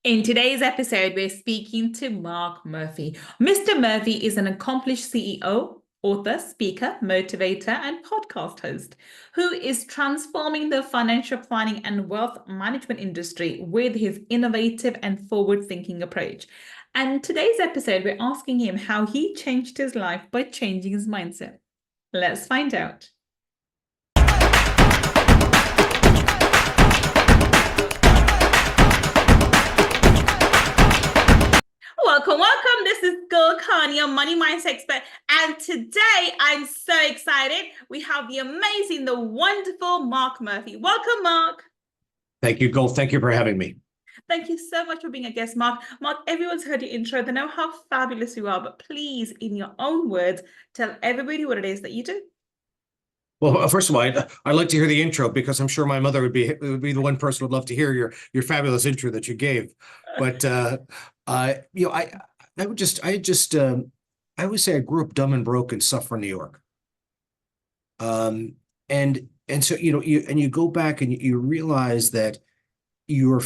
In today's episode, we're speaking to Mark Murphy. Mr. Murphy is an accomplished CEO, author, speaker, motivator, and podcast host who is transforming the financial planning and wealth management industry with his innovative and forward-thinking approach. And today's episode, we're asking him how he changed his life by changing his mindset. Let's find out. Welcome. This is Gull Khan, your money mindset expert. And today I'm so excited. We have the amazing, the wonderful Mark Murphy. Welcome, Mark. Thank you, Gull. Thank you for having me. Thank you so much for being a guest, Mark. Mark, everyone's heard your intro. They know how fabulous you are, but please, in your own words, tell everybody what it is that you do. Well, first of all, I'd like to hear the intro because I'm sure my mother would be the one person who would love to hear your fabulous intro that you gave. But I would say I grew up dumb and broke in Suffern, New York. And so you go back and you realize that your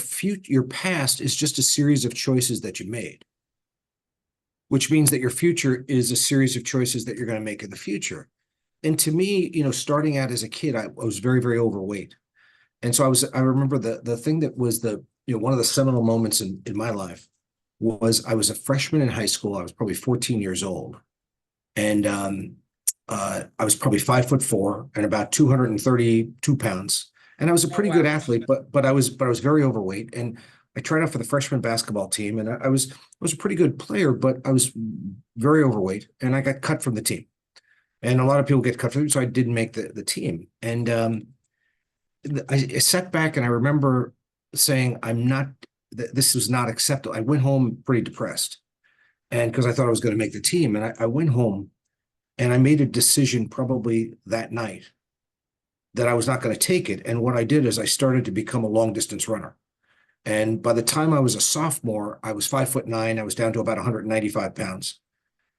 past is just a series of choices that you made, which means that your future is a series of choices that you're going to make in the future. And to me, starting out as a kid, I was very, very overweight. And so I remember the thing that was one of the seminal moments in my life was I was a freshman in high school. I was probably 14 years old. And I was probably 5'4" and about 232 pounds. And I was a pretty good athlete, but I was very overweight. And I tried out for the freshman basketball team, and I was a pretty good player, but I was very overweight, and I got cut from the team. And a lot of people get cut from it, so I didn't make the team. And I sat back and I remember saying, this was not acceptable. I went home pretty depressed, and because I thought I was going to make the team. And I went home and I made a decision probably that night that I was not going to take it. And what I did is I started to become a long distance runner. And by the time I was a sophomore, I was 5'9". I was down to about 195 pounds.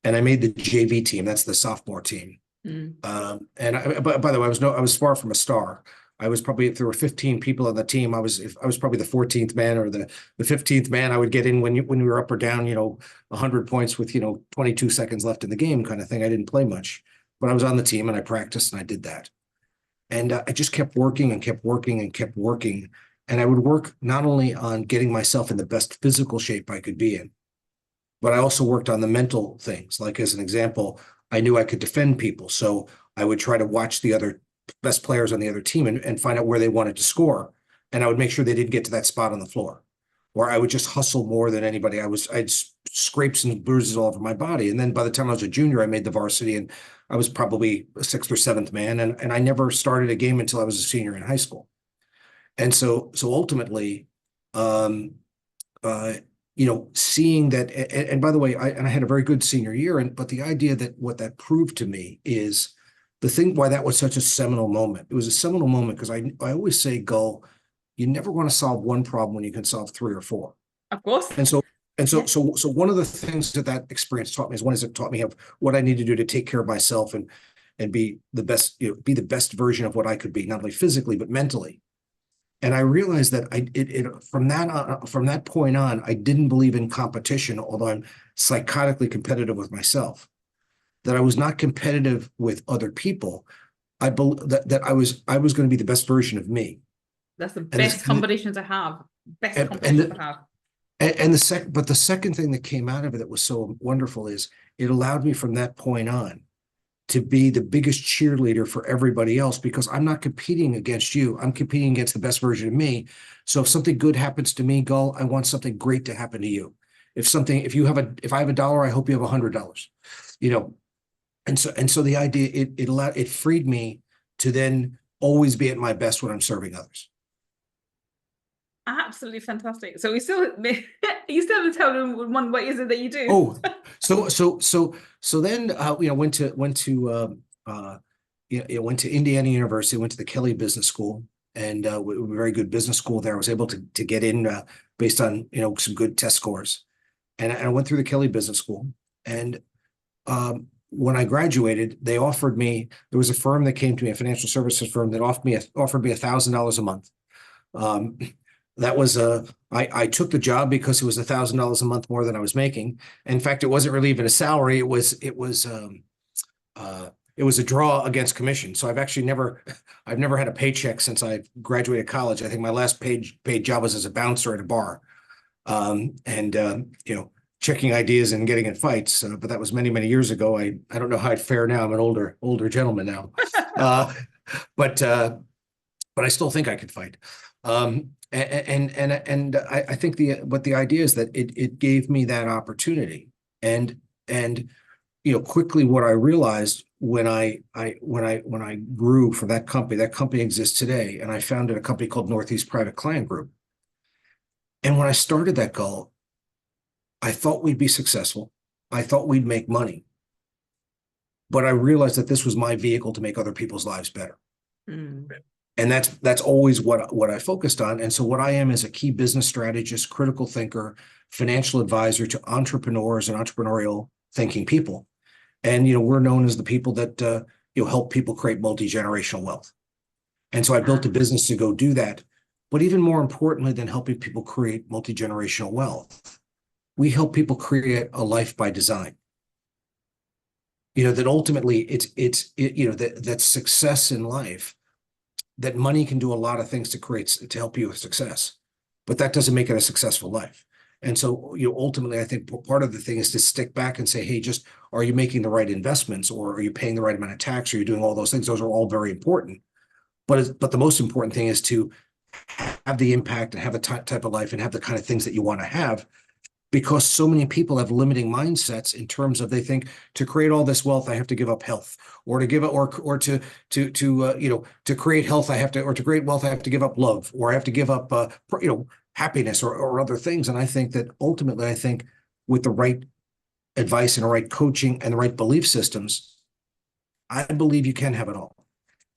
And I made the JV team. That's the sophomore team. And by the way, I was far from a star. I was probably, if there were 15 people on the team, I was probably the 14th man or the 15th man. I would get in when we were up or down, 100 points with 22 seconds left in the game, kind of thing. I didn't play much, but I was on the team and I practiced and I did that. And I just kept working and kept working and kept working. And I would work not only on getting myself in the best physical shape I could be in, but I also worked on the mental things. Like, as an example, I knew I could defend people. So I would try to watch the other best players on the other team and find out where they wanted to score. And I would make sure they didn't get to that spot on the floor. Or I would just hustle more than anybody. I had scrapes and bruises all over my body. And then by the time I was a junior, I made the varsity, and I was probably a 6th or 7th man. And I never started a game until I was a senior in high school. And so ultimately, seeing that, and by the way, I had a very good senior year, but the idea that what that proved to me is the thing why that was such a seminal moment. It was a seminal moment because I always say, Gull, you never want to solve one problem when you can solve 3 or 4. Of course. So one of the things that experience taught me is it taught me of what I need to do to take care of myself and be the best, be the best version of what I could be, not only physically but mentally. And I realized that from that point on, I didn't believe in competition, although I'm psychotically competitive with myself. That I was not competitive with other people. I believe that I was going to be the best version of me. That's the best combination to have. Best combination to have. But the second thing that came out of it that was so wonderful is it allowed me from that point on to be the biggest cheerleader for everybody else, because I'm not competing against you. I'm competing against the best version of me. So if something good happens to me, Gull, I want something great to happen to you. If I have $1, I hope you have $100, And so the idea, it freed me to then always be at my best when I'm serving others. Absolutely fantastic. So you still haven't told them what is it that you do? Oh, so then went to Indiana University, went to the Kelley Business School, and a very good business school there. I was able to get in based on some good test scores, and I went through the Kelley Business School. And when I graduated, they offered me. There was a firm that came to me, a financial services firm, that offered me $1,000 a month. That was I took the job because it was $1,000 a month more than I was making. In fact, it wasn't really even a salary. It was a draw against commission. So I've never had a paycheck since I graduated college. I think my last paid job was as a bouncer at a bar, and checking ideas and getting in fights. But that was many, many years ago. I don't know how I'd fare now. I'm an older gentleman now, but I still think I could fight. And I think the idea is that it gave me that opportunity, and quickly what I realized when I grew from that company exists today, and I founded a company called Northeast Private Client Group. And when I started that, Gull, I thought we'd be successful. I thought we'd make money, but I realized that this was my vehicle to make other people's lives better. Mm. And that's always what I focused on. And so what I am is a key business strategist, critical thinker, financial advisor to entrepreneurs and entrepreneurial thinking people. And we're known as the people that help people create multi-generational wealth. And so I built a business to go do that. But even more importantly than helping people create multi-generational wealth, we help people create a life by design. That ultimately that success in life, that money can do a lot of things to help you with success, but that doesn't make it a successful life. And so, ultimately, I think part of the thing is to stick back and say, hey, just are you making the right investments, or are you paying the right amount of tax? Or are you doing all those things? Those are all very important. But the most important thing is to have the impact and have the type of life and have the kind of things that you want to have, because so many people have limiting mindsets in terms of, they think to create all this wealth, I have to give up health, or to give up, or to create health, or to create wealth, I have to give up love, or I have to give up, happiness or other things. And I think that ultimately, with the right advice and the right coaching and the right belief systems, I believe you can have it all.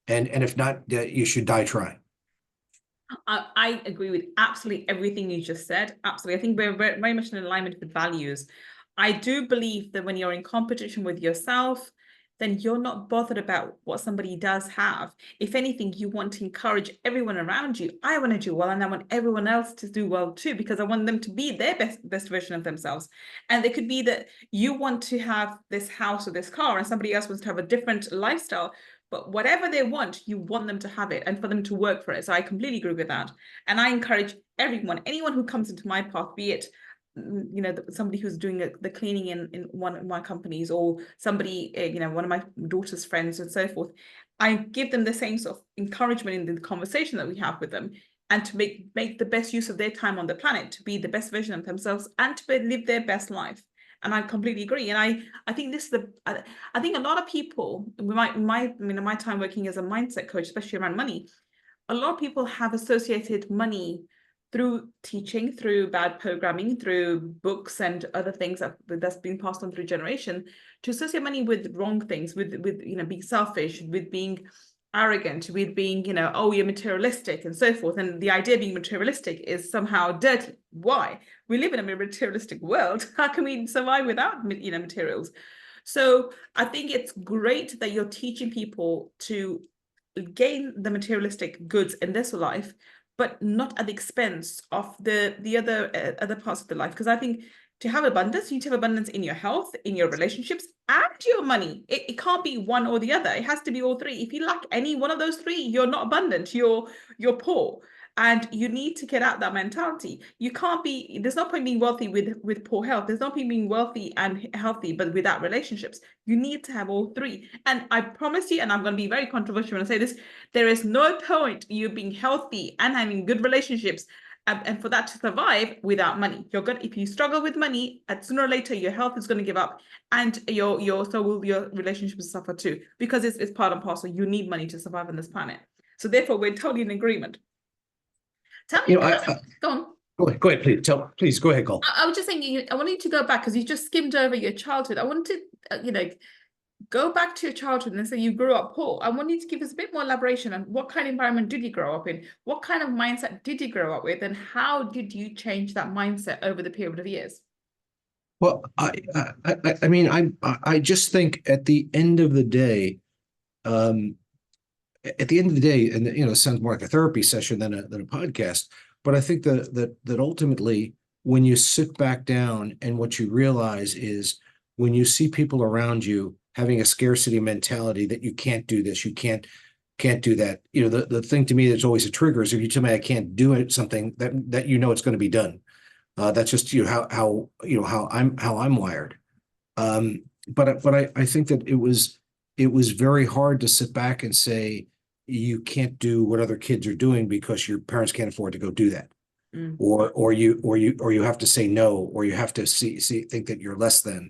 And if not, you should die trying. I agree with absolutely everything you just said. Absolutely. I think we're very much in alignment with values. I do believe that when you're in competition with yourself, then you're not bothered about what somebody does have. If anything, you want to encourage everyone around you. I want to do well, and I want everyone else to do well too, because I want them to be their best version of themselves. And it could be that you want to have this house or this car, and somebody else wants to have a different lifestyle. But whatever they want, you want them to have it and for them to work for it. So I completely agree with that. And I encourage anyone who comes into my path, be it somebody who's doing the cleaning in one of my companies, or somebody, one of my daughter's friends and so forth, I give them the same sort of encouragement in the conversation that we have with them, and to make the best use of their time on the planet, to be the best version of themselves and to live their best life. And I completely agree. And I think this is I think a lot of people, my time working as a mindset coach, especially around money, a lot of people have associated money through teaching, through bad programming, through books and other things that's been passed on through generation, to associate money with wrong things, with being selfish, with being arrogant, with being, oh, you're materialistic and so forth. And the idea of being materialistic is somehow dirty. Why? We live in a materialistic world. How can we survive without, materials? So I think it's great that you're teaching people to gain the materialistic goods in this life, but not at the expense of the other parts of the life. Because I think to have abundance, you need to have abundance in your health, in your relationships, and your money. It can't be one or the other. It has to be all three. If you lack any one of those three, you're not abundant. You're poor. And you need to get out that mentality. You can't be, there's no point being wealthy with poor health. There's no point being wealthy and healthy, but without relationships. You need to have all three. And I promise you, and I'm going to be very controversial when I say this, there is no point you being healthy and having good relationships and for that to survive without money. If you struggle with money, sooner or later your health is going to give up, and so will your relationships suffer too, because it's part and parcel. You need money to survive on this planet. So therefore, we're totally in agreement. Tell me, go on. Go ahead, please go ahead, Gull. I was just saying, I wanted you to go back, because you just skimmed over your childhood. I wanted to, go back to your childhood and say you grew up poor. I want you to give us a bit more elaboration on what kind of environment did you grow up in? What kind of mindset did you grow up with? And how did you change that mindset over the period of years? Well, I just think at the end of the day, and it sounds more like a therapy session than a podcast, But I think that ultimately, when you sit back down and what you realize is when you see people around you having a scarcity mentality that you can't do this, you can't do that. The thing to me that's always a trigger is if you tell me I can't do it, something that it's going to be done. That's just how I'm wired. But I think that it was very hard to sit back and say you can't do what other kids are doing because your parents can't afford to go do that. Mm. Or you have to say no, or you have to think that you're less than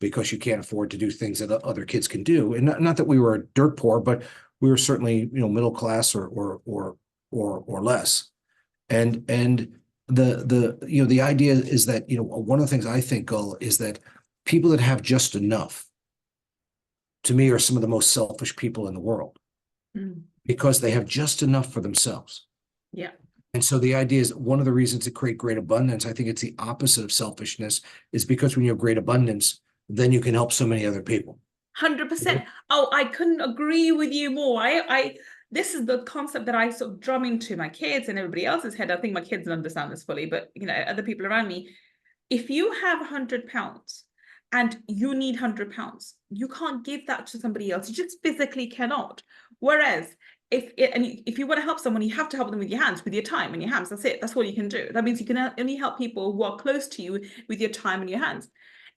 because you can't afford to do things that other kids can do. And not that we were dirt poor, but we were certainly middle class or less. And the idea is that one of the things I think, Gull, is that people that have just enough, to me, are some of the most selfish people in the world because they have just enough for themselves. Yeah. And so the idea is one of the reasons to create great abundance, I think it's the opposite of selfishness, is because when you have great abundance, then you can help so many other people. 100%. Oh, I couldn't agree with you more. This is the concept that I sort of drum into my kids and everybody else's head. I think my kids don't understand this fully, but other people around me. If you have £100 and you need £100, you can't give that to somebody else. You just physically cannot. Whereas if you want to help someone, you have to help them with your hands, with your time and your hands. That's it. That's all you can do. That means you can only help people who are close to you with your time and your hands.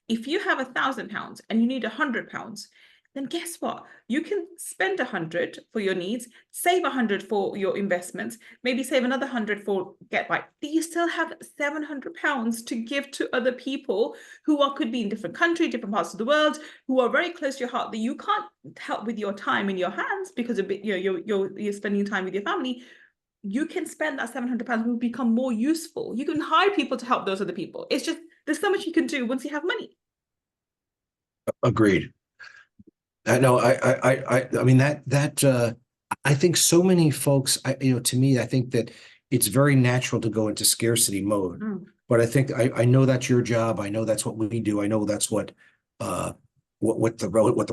If you have £1,000 and you need £100, then guess what? You can spend 100 for your needs, save 100 for your investments, maybe save another 100 for get right. But you still have £700 to give to other people who could be in different countries, different parts of the world, who are very close to your heart that you can't help with your time in your hands because of you're spending time with your family. You can spend that £700 will become more useful. You can hire people to help those other people. It's just there's so much you can do once you have money. Agreed. No, I mean I think so many folks, to me, I think that it's very natural to go into scarcity mode. But I think I know that's your job. I know that's what we do. I know that's what the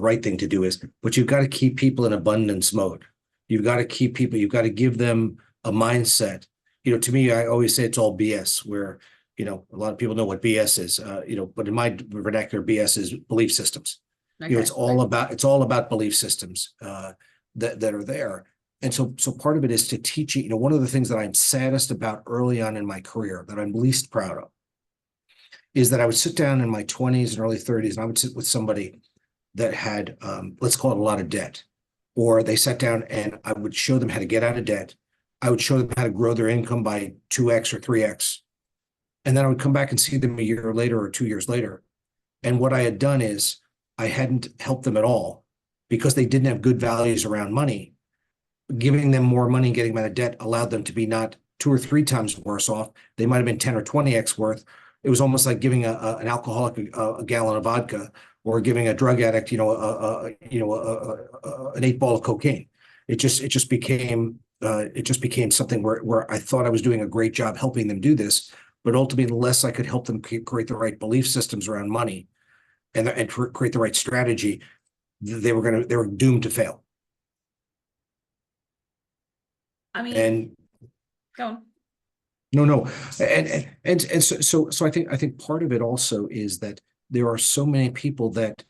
right thing to do is. But you've got to keep people in abundance mode. You've got to give them a mindset. To me, I always say it's all BS, where a lot of people know what BS is. But in my vernacular, BS is belief systems. Okay. It's all about belief systems that are there. And so part of it is to teach you. One of the things that I'm saddest about early on in my career, that I'm least proud of, is that I would sit down in my 20s and early 30s, and I would sit with somebody that had, let's call it, a lot of debt, or they sat down and I would show them how to get out of debt. I would show them how to grow their income by 2x or 3x. And then I would come back and see them a year later or 2 years later. And what I had done is I hadn't helped them at all because they didn't have good values around money. Giving them more money and getting them out of debt allowed them to be not 2 or 3 times worse off. They might have been 10 or 20x worth. It was almost like giving an alcoholic a gallon of vodka, or giving a drug addict, an 8-ball of cocaine. It just became something where I thought I was doing a great job helping them do this, but ultimately, unless I could help them create the right belief systems around money and create the right strategy, they were doomed to fail. I mean, and go on. No, and so I think part of it also is that there are so many people that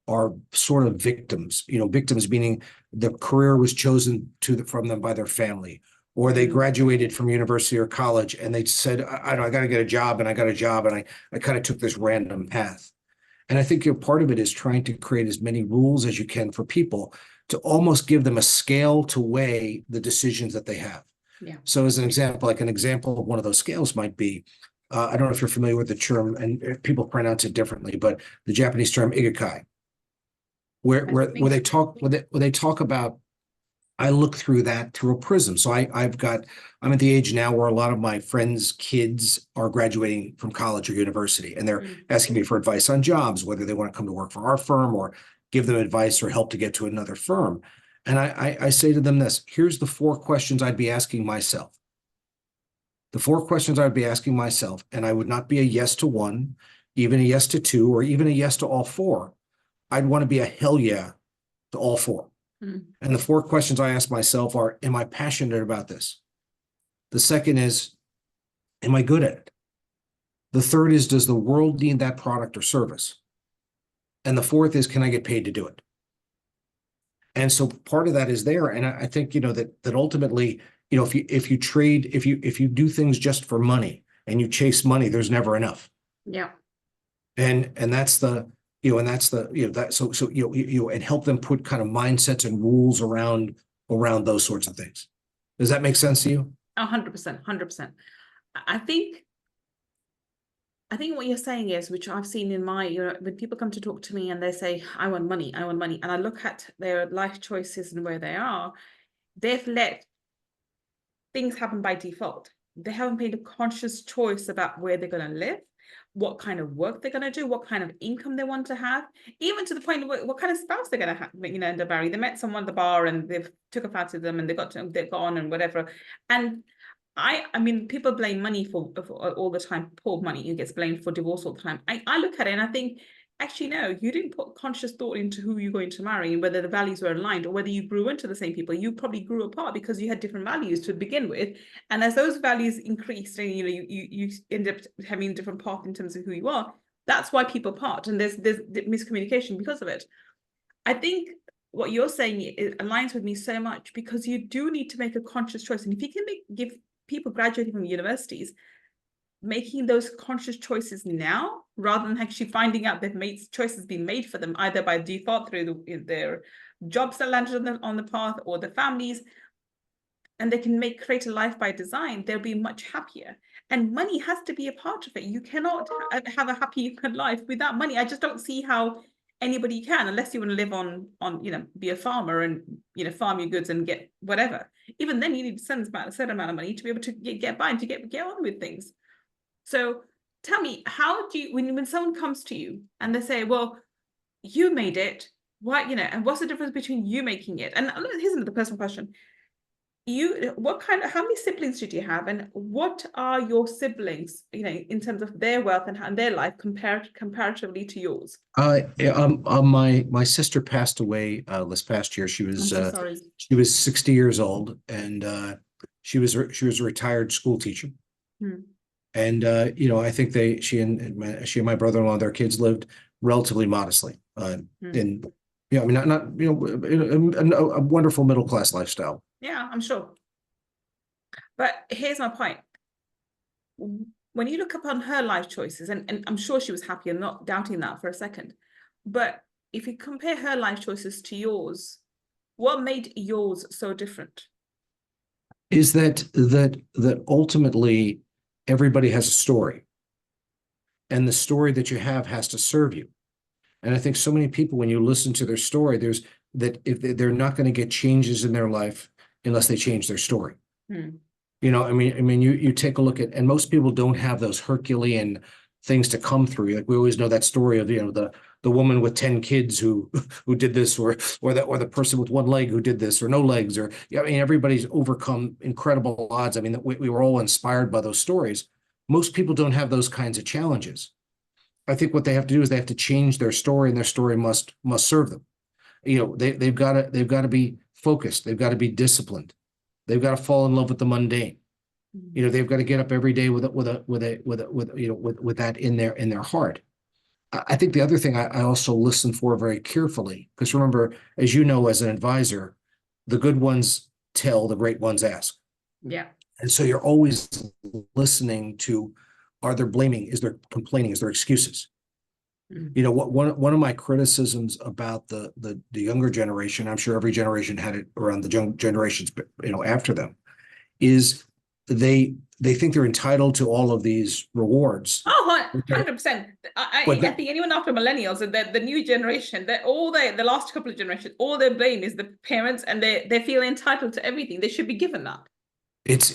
are sort of victims. Victims meaning the career was chosen from them by their family, or they graduated from university or college and they said, I got to get a job, and I got a job, and I kind of took this random path. And I think part of it is trying to create as many rules as you can for people to almost give them a scale to weigh the decisions that they have. Yeah. So as an example of one of those scales might be, I don't know if you're familiar with the term, and people pronounce it differently, but the Japanese term ikigai, where they talk about, I look through that through a prism. So I'm at the age now where a lot of my friends' kids are graduating from college or university, and they're asking me for advice on jobs, whether they want to come to work for our firm or give them advice or help to get to another firm. And I say to them this: here's the 4 questions I'd be asking myself. The 4 questions I would be asking myself, and I would not be a yes to 1, even a yes to 2, or even a yes to all 4. I'd want to be a hell yeah to all 4. And the 4 questions I ask myself are, am I passionate about this? The second is, Am I good at it? The third is, does the world need that product or service? And the fourth is, can I get paid to do it? And so part of that is there. And I think, that ultimately, if you trade, if you do things just for money and you chase money, there's never enough. Yeah. And that's the, and that's the, that, so, and help them put kind of mindsets and rules around those sorts of things. Does that make sense to you? 100%, 100%. I think what you're saying is, which I've seen in my, when people come to talk to me and they say, I want money, and I look at their life choices and where they are, they've let things happen by default. They haven't made a conscious choice about where they're going to live, what kind of work they're going to do, what kind of income they want to have, even to the point of what kind of spouse they're going to have, end up marrying. They met someone at the bar and they've took a fancy to them and they've gone and whatever. And I mean, people blame money for all the time. Poor money, it gets blamed for divorce all the time. I look at it and I think, actually, no, you didn't put conscious thought into who you're going to marry and whether the values were aligned or whether you grew into the same people. You probably grew apart because you had different values to begin with. And as those values increased and, you end up having a different path in terms of who you are, that's why people part. And there's miscommunication because of it. I think what you're saying, it aligns with me so much, because you do need to make a conscious choice. And if you can give people graduating from universities making those conscious choices now, rather than actually finding out they've made choices being made for them either by default through their jobs that landed on the path or the families, and they can create a life by design, they'll be much happier. And money has to be a part of it. You cannot have a happy life without money. I just don't see how anybody can, unless you want to live on be a farmer and farm your goods and get whatever. Even then, you need a certain amount of money to be able to get by and to get on with things. So tell me, how do you, when someone comes to you and they say, well, you made it, why, and what's the difference between you making it? And here's another personal question. How many siblings did you have, and what are your siblings, in terms of their wealth and their life comparatively to yours? My sister passed away this past year. I'm so sorry. She was 60 years old, and she was a retired school teacher. And I think she and my brother-in-law, their kids lived relatively modestly. And I mean, not a wonderful middle class lifestyle. Yeah, I'm sure. But here's my point. When you look upon her life choices, and I'm sure she was happy, I'm not doubting that for a second, but if you compare her life choices to yours, what made yours so different? Is that ultimately everybody has a story, and the story that you have has to serve you. And I think so many people, when you listen to their story, if they're not going to get changes in their life unless they change their story. You take a look at, and most people don't have those Herculean things to come through. Like we always know that story of, the woman with 10 kids who did this, or the person with one leg who did this, or no legs, or, everybody's overcome incredible odds. I mean, we were all inspired by those stories. Most people don't have those kinds of challenges. I think what they have to do is they have to change their story, and their story must serve them. They've got to be focused. They've got to be disciplined. They've got to fall in love with the mundane. They've got to get up every day with that in their heart. I think the other thing I also listen for very carefully, because remember, as you know, as an advisor, the good ones tell, the great ones ask. Yeah. And so you're always listening to, are there blaming? Is there complaining? Is there excuses? One of my criticisms about the younger generation, I'm sure every generation had it around the young generations, after them, is they think they're entitled to all of these rewards. Oh, 100%. I think anyone after millennials, the new generation, that the last couple of generations, all they blame is the parents, and they feel entitled to everything. They should be given that. It's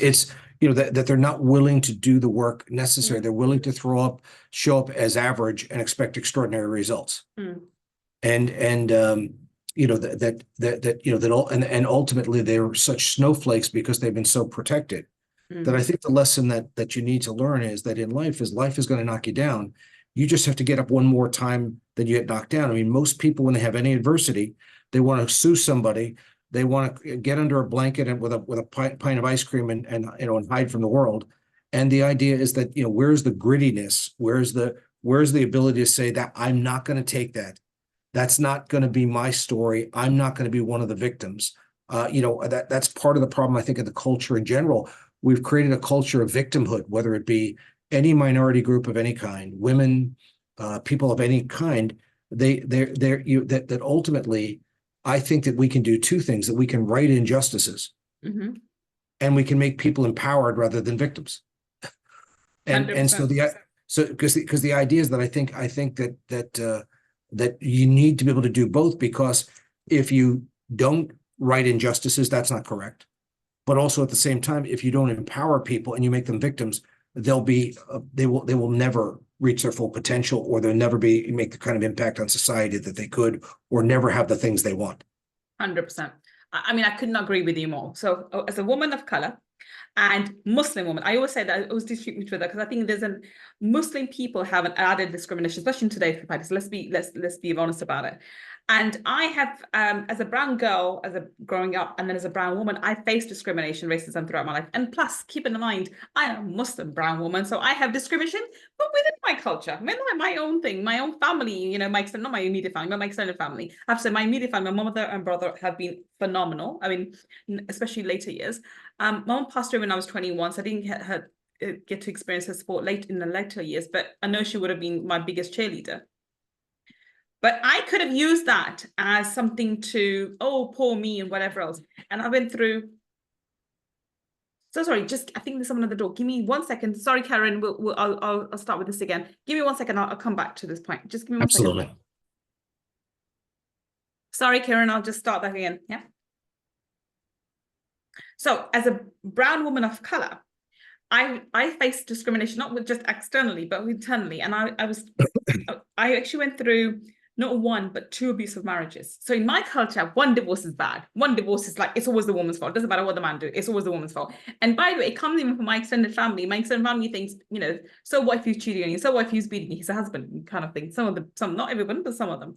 that they're not willing to do the work necessary. They're willing to show up as average and expect extraordinary results. And ultimately they're such snowflakes because they've been so protected. That I think the lesson that you need to learn is that in life is going to knock you down. You just have to get up one more time than you get knocked down. I mean, most people, when they have any adversity, they want to sue somebody. They want to get under a blanket and with a pint of ice cream and hide from the world. And the idea is that, where's the grittiness? Where's the ability to say that I'm not going to take that? That's not going to be my story. I'm not going to be one of the victims. That's part of the problem, I think, of the culture in general. We've created a culture of victimhood, whether it be any minority group of any kind, women, people of any kind. That ultimately, I think that we can do two things: that we can right injustices, and we can make people empowered rather than victims. And 100%. because the idea is that I think that you need to be able to do both, because if you don't right injustices, that's not correct. But also at the same time, if you don't empower people and you make them victims, they will never reach their full potential, or they'll never make the kind of impact on society that they could, or never have the things they want. 100%. I mean, I couldn't agree with you more. So as a woman of color and Muslim woman, I always say that I always dispute with that, because I think Muslim people have an added discrimination, especially in today's society. So let's be honest about it. And I have, as a brown girl, growing up, and then as a brown woman, I faced discrimination, racism throughout my life. And plus, keep in mind, I am a Muslim brown woman, so I have discrimination, but within my culture, my own thing, my own family, not my immediate family, but my extended family. I have to say, my immediate family, my mother and brother have been phenomenal. I mean, especially later years. My mom passed away when I was 21, so I didn't get to experience her support in the later years, but I know she would have been my biggest cheerleader. But I could have used that as something to, oh, poor me and whatever else. And I went through. So sorry, I think there's someone at the door. Give me 1 second. Sorry, Karen, I'll start with this again. Give me 1 second. I'll come back to this point. Just give me 1 second. Absolutely. Sorry, Karen, I'll just start that again. Yeah. So as a brown woman of color, I faced discrimination, not just externally, but internally. And I actually went through not one, but 2 abusive marriages. So in my culture, 1 divorce is bad. 1 divorce is like, it's always the woman's fault. It doesn't matter what the man do. It's always the woman's fault. And by the way, it comes even from my extended family. My extended family thinks, so what if he's cheating on you? So what if he's beating you? He's a husband kind of thing. Not everyone, but some of them.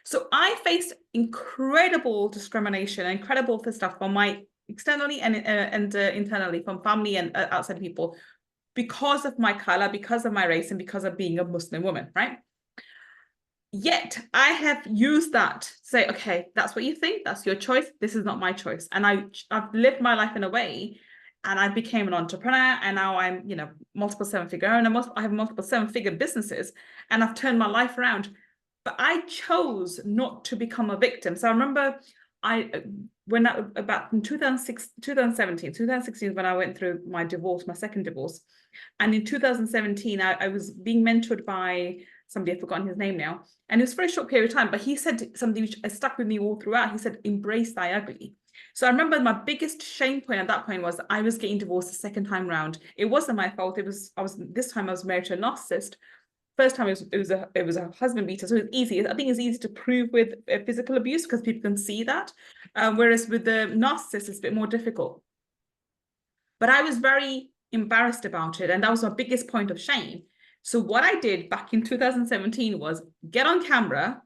So I faced incredible discrimination, incredible stuff from my externally and internally, from family and outside people, because of my color, because of my race, and because of being a Muslim woman, right? Yet I have used that to say, okay, that's what you think, that's your choice, this is not my choice. And I've lived my life in a way, and I became an entrepreneur, and now I'm, multiple 7-figure owner, I have multiple 7-figure businesses, and I've turned my life around. But I chose not to become a victim. So I remember about in 2016, when I went through my divorce, my second divorce. And in 2017, I was being mentored by somebody, I've forgotten his name now. And it was for a short period of time, but he said something which stuck with me all throughout. He said, embrace thy ugly. So I remember my biggest shame point at that point was I was getting divorced the second time round. It wasn't my fault. This time I was married to a narcissist. First time it was a husband beater, so it's easy. I think it's easy to prove with physical abuse because people can see that, whereas with the narcissist it's a bit more difficult. But I was very embarrassed about it, and that was my biggest point of shame. So what I did back in 2017 was get on camera,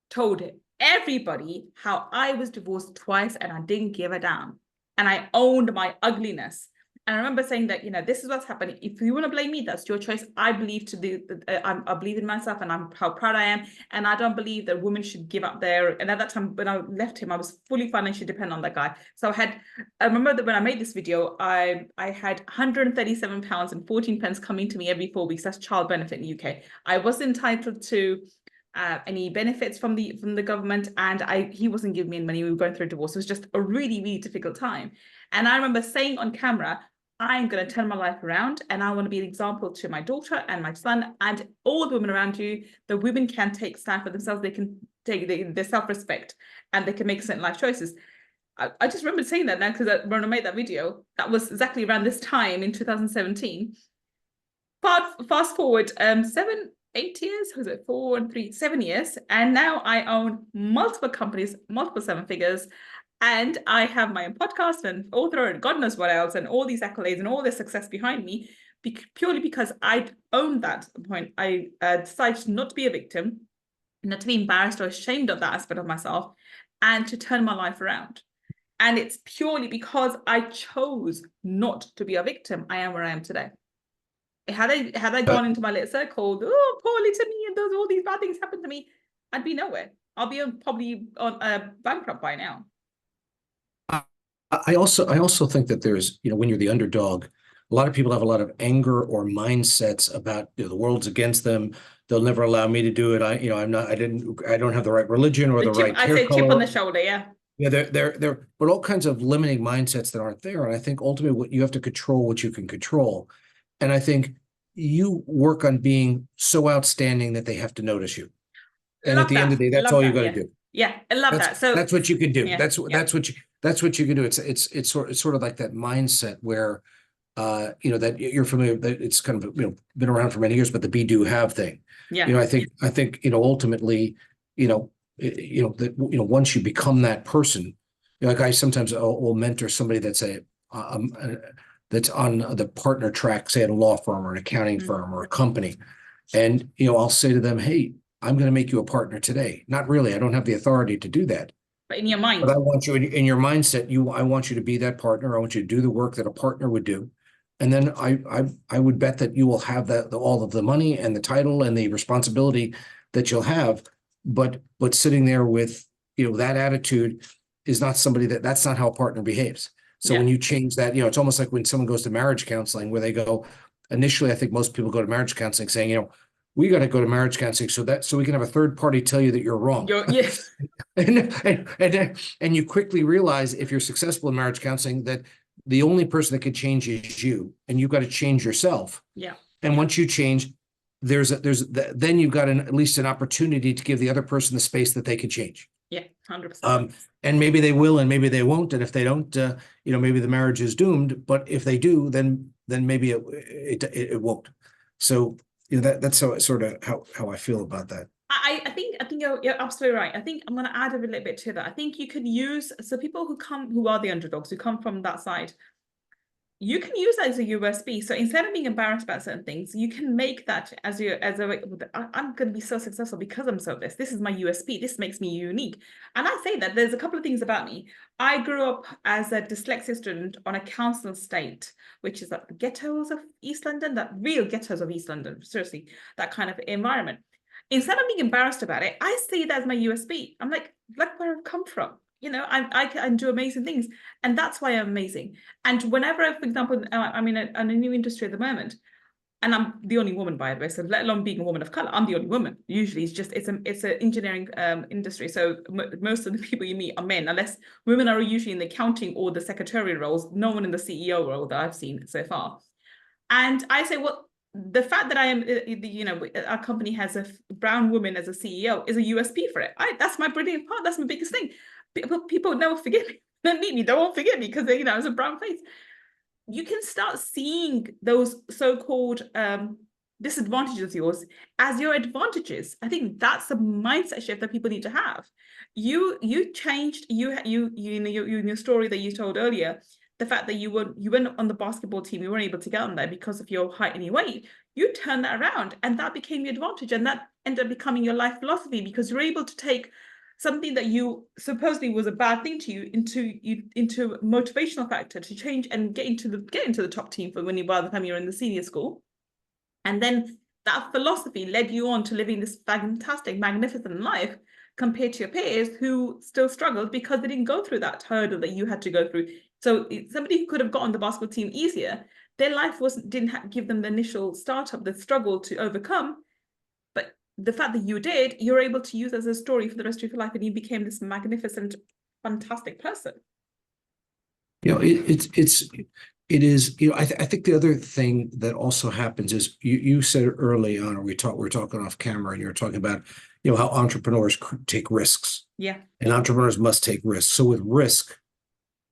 told everybody how I was divorced twice and I didn't give a damn, and I owned my ugliness. And I remember saying that, this is what's happening. If you want to blame me, that's your choice. I believe I believe in myself, and I'm how proud I am. And I don't believe that women should give up their. And at that time, when I left him, I was fully financially dependent on that guy. So I remember that when I made this video, I had £137 and 14 pence coming to me every 4 weeks. That's child benefit in the UK. I was entitled to any benefits from the government, and he wasn't giving me any money. We were going through a divorce. It was just a really, really difficult time. And I remember saying on camera, I'm going to turn my life around, and I want to be an example to my daughter and my son and all the women around you. The women can stand for themselves. They can take their self-respect, and they can make certain life choices. I just remember saying that now, because when I made that video, that was exactly around this time in 2017. Fast forward 8 years, was it 4 and 3, 7 years, and now I own multiple companies, multiple 7 figures. And I have my own podcast and author and God knows what else, and all these accolades and all this success behind me, purely because I owned that point. I decided not to be a victim, not to be embarrassed or ashamed of that aspect of myself, and to turn my life around. And it's purely because I chose not to be a victim. I am where I am today. Had I Uh, gone into my little circle, oh, poor little me, and those all these bad things happened to me, I'd be nowhere. I'll be probably on bankrupt by now. I also think that there's, when you're the underdog, a lot of people have a lot of anger or mindsets about, the world's against them. They'll never allow me to do it. I don't have the right religion or The the chip, right I hair say chip on color. the shoulder, yeah. Yeah, but all kinds of limiting mindsets that aren't there. And I think ultimately what you have to control what you can control. And I think you work on being so outstanding that they have to notice you. And at Love the end of that. the day, that's Love all you that. got to Yeah. do. Yeah. I love That's that. So that's what you can do. yeah, yeah. That's what you can do. It's sort of like that mindset where that you're familiar that it's kind of been around for many years, but the be do have thing. Yeah. I think ultimately, that once you become that person, like I sometimes will mentor somebody that's on the partner track, say at a law firm or an accounting Mm. firm or a company. And I'll say to them, hey, I'm going to make you a partner today. Not really. I don't have the authority to do that. But in your But I mind. want you in your mindset, I want you to be that partner. I want you to do the work that a partner would do. And then I would bet that you will have all of the money and the title and the responsibility that you'll have. But sitting there with, that attitude is not somebody that's not how a partner behaves. So when Yeah. you change that, it's almost like when someone goes to marriage counseling where they go, initially, I think most people go to marriage counseling saying, we got to go to marriage counseling so we can have a third party tell you that you're wrong. Yeah. And you quickly realize if you're successful in marriage counseling that the only person that can change is you, and you've got to change yourself. Yeah. And once you change, then you've got at least an opportunity to give the other person the space that they can change. Yeah. 100%. And maybe they will, and maybe they won't. And if they don't, maybe the marriage is doomed. But if they do, then maybe it won't. So that's sort of how I feel about that. I think you're absolutely right. I think I'm going to add a little bit to that. I think you could use, so people who are the underdogs, who come from that side, you can use that as a USB. So instead of being embarrassed about certain things, you can make that I'm going to be so successful because I'm so this. This is my USP. This makes me unique. And I say that there's a couple of things about me. I grew up as a dyslexia student on a council estate, which is like the ghettos of East London, that real ghettos of East London, seriously, that kind of environment. Instead of being embarrassed about it, I see that as my USP. I'm like, look where I've come from. I can do amazing things. And that's why I'm amazing. And whenever, for example, I'm in a new industry at the moment, and I'm the only woman, by the way, so let alone being a woman of color, I'm the only woman. Usually it's an engineering industry. So most of the people you meet are men, unless women are usually in the accounting or the secretarial roles, no one in the CEO role that I've seen so far. And I say, well, the fact that I am, our company has a brown woman as a CEO is a USP for it. That's my brilliant part. That's my biggest thing. People never forget me. They meet me, they won't forget me because it's a brown face. You can start seeing those so-called disadvantages of yours as your advantages. I think that's the mindset shift that people need to have. You changed. You in your story that you told earlier, the fact that you went on the basketball team, you weren't able to get on there because of your height and your weight. You turned that around, and that became your advantage, and that ended up becoming your life philosophy because you're able to take something that you supposedly was a bad thing to you into a motivational factor to change and get into the top team for by the time you're in the senior school. And then that philosophy led you on to living this fantastic, magnificent life compared to your peers who still struggled because they didn't go through that hurdle that you had to go through. So somebody who could have got on the basketball team easier, their life didn't give them the initial startup, the struggle to overcome. But the fact that you did, you're able to use as a story for the rest of your life, and you became this magnificent, fantastic person. It is, I think the other thing that also happens is you said early on, or we were talking off camera, and you were talking about, how entrepreneurs take risks. Yeah. And entrepreneurs must take risks. So with risk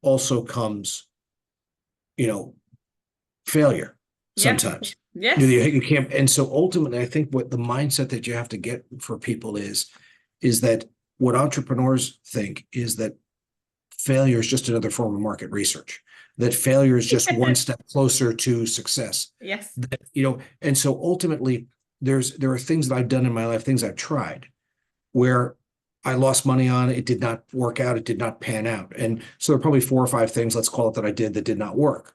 also comes, failure sometimes. Yes. You can't, and so ultimately, I think what the mindset that you have to get for people is that what entrepreneurs think is that failure is just another form of market research. That failure is just one step closer to success. Yes. And so ultimately, there are things that I've done in my life, things I've tried, where I lost money on it. It did not work out. It did not pan out. And so there are probably 4 or 5 things, let's call it, that I did that did not work.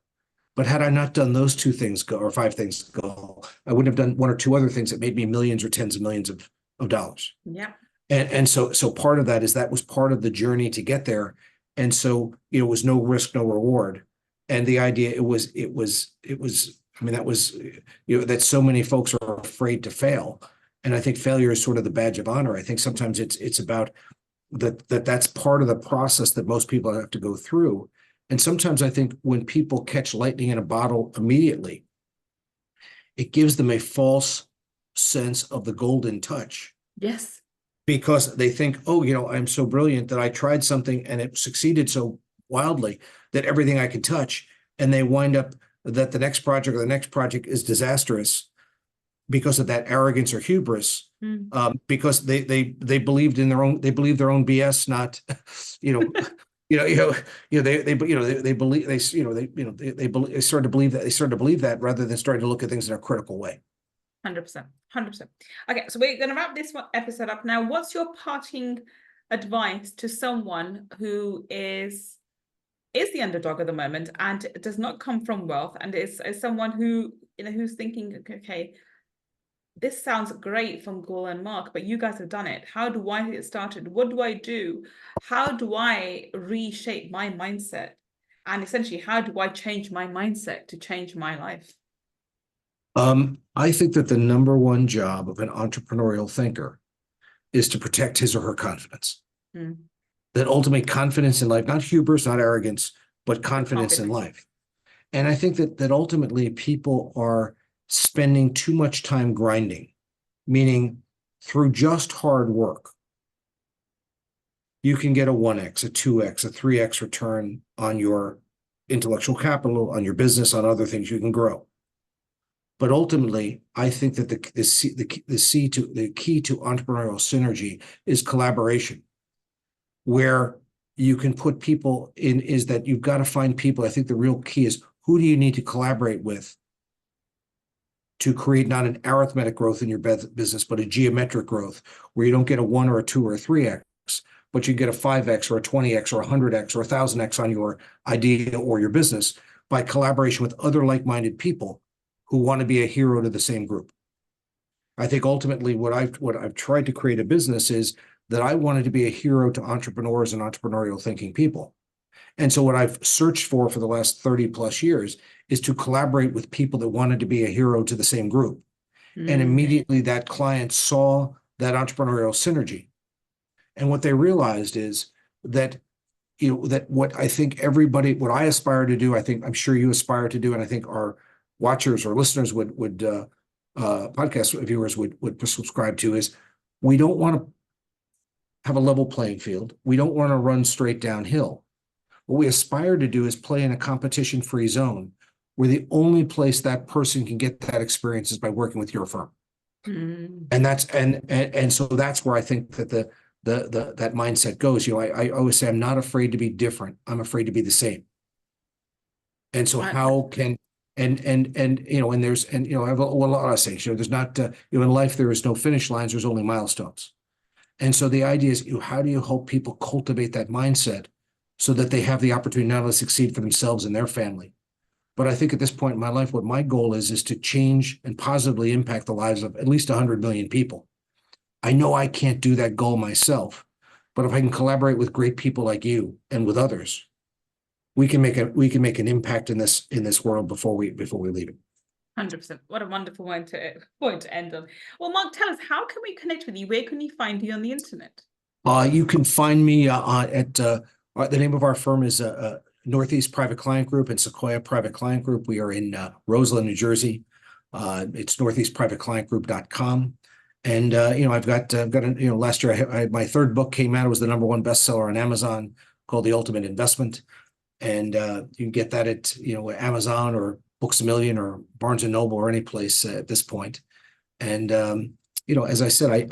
But had I not done those two things go, or five things go, I wouldn't have done one or two other things that made me millions or tens of millions of dollars. Yeah. And so part of that is that was part of the journey to get there. And so, it was no risk, no reward. And the idea I mean, that was, that so many folks are afraid to fail. And I think failure is sort of the badge of honor. I think sometimes it's about that's part of the process that most people have to go through. And sometimes I think when people catch lightning in a bottle immediately, it gives them a false sense of the golden touch. Yes. Because they think, oh, I'm so brilliant that I tried something and it succeeded so wildly that everything I could touch, and they wind up that the next project or the next project is disastrous because of that arrogance or hubris, because they believed in their own BS, not they believe they started to believe that rather than starting to look at things in a critical way. 100%. 100%. Okay, so we're going to wrap this episode up now. What's your parting advice to someone who is the underdog at the moment and does not come from wealth, and is someone who, who's thinking, okay, this sounds great from Gull and Mark, but you guys have done it. How do I get started? What do I do? How do I reshape my mindset? And essentially, how do I change my mindset to change my life? I think that the number one job of an entrepreneurial thinker is to protect his or her confidence. That ultimately confidence in life, not hubris, not arrogance, but confidence in life. And I think that ultimately people are spending too much time grinding, meaning through just hard work, you can get a 1x, a 2x, a 3x return on your intellectual capital, on your business, on other things you can grow. But ultimately, I think that the key to entrepreneurial synergy is collaboration, where you can put people in, is that you've got to find people. I think the real key is, who do you need to collaborate with to create not an arithmetic growth in your business, but a geometric growth, where you don't get a 1 or a 2 or a 3x, but you get a 5x or a 20x or a 100x or a 1000x on your idea or your business by collaboration with other like-minded people who want to be a hero to the same group. I think ultimately what I've tried to create a business is that I wanted to be a hero to entrepreneurs and entrepreneurial thinking people. And so what I've searched for the last 30 plus years is to collaborate with people that wanted to be a hero to the same group. And immediately that client saw that entrepreneurial synergy. And what they realized is that, that what I think what I aspire to do, I'm sure you aspire to do, and I think our watchers or listeners podcast viewers would subscribe to, is we don't want to have a level playing field. We don't want to run straight downhill. What we aspire to do is play in a competition-free zone where the only place that person can get that experience is by working with your firm. And that's and so that's where I think that that mindset goes. I always say I'm not afraid to be different. I'm afraid to be the same. And so how can and there's I have a lot of sayings. There's not in life there is no finish lines. There's only milestones. And so the idea is, how do you help people cultivate that mindset so that they have the opportunity not only to succeed for themselves and their family, but I think at this point in my life, what my goal is to change and positively impact the lives of at least 100 million people. I know I can't do that goal myself, but if I can collaborate with great people like you and with others, we can make an impact in this world before we leave it. 100%. What a wonderful point to end on. Well, Mark, tell us, how can we connect with you? Where can we find you on the internet? You can find me at the name of our firm is Northeast Private Client Group and Sequoia Private Client Group. We are in Roseland, New Jersey. It's northeastprivateclientgroup.com. And I've got last year my third book came out. It was the #1 bestseller on Amazon, called The Ultimate Investment. And you can get that at Amazon or Books A Million or Barnes and Noble or any place at this point. And as I said,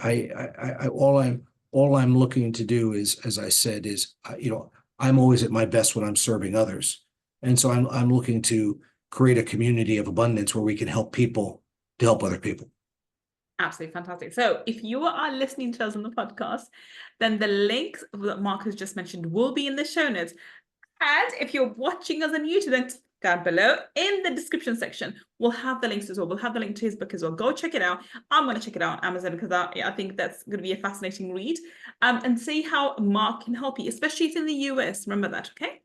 all I'm looking to do is, as I said, is I'm always at my best when I'm serving others, and so I'm looking to create a community of abundance where we can help people to help other people. Absolutely fantastic. So if you are listening to us on the podcast, then the links that Mark has just mentioned will be in the show notes. And if you're watching us on YouTube, then down below in the description section. We'll have the links as well. We'll have the link to his book as well. Go check it out. I'm going to check it out on Amazon because I think that's going to be a fascinating read, and see how Mark can help you, especially if in the US. Remember that, okay?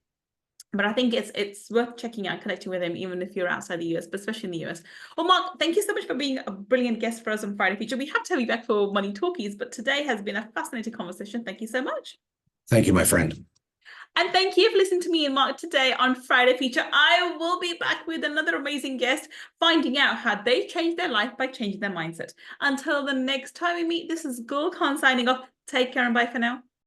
But I think it's worth checking out, connecting with him, even if you're outside the US, but especially in the US. Well, Mark, thank you so much for being a brilliant guest for us on Friday Feature. We have to have you back for Money Talkies, but today has been a fascinating conversation. Thank you so much. Thank you, my friend. And thank you for listening to me and Mark today on Friday Feature. I will be back with another amazing guest, finding out how they changed their life by changing their mindset. Until the next time we meet, this is Gull Khan signing off. Take care and bye for now.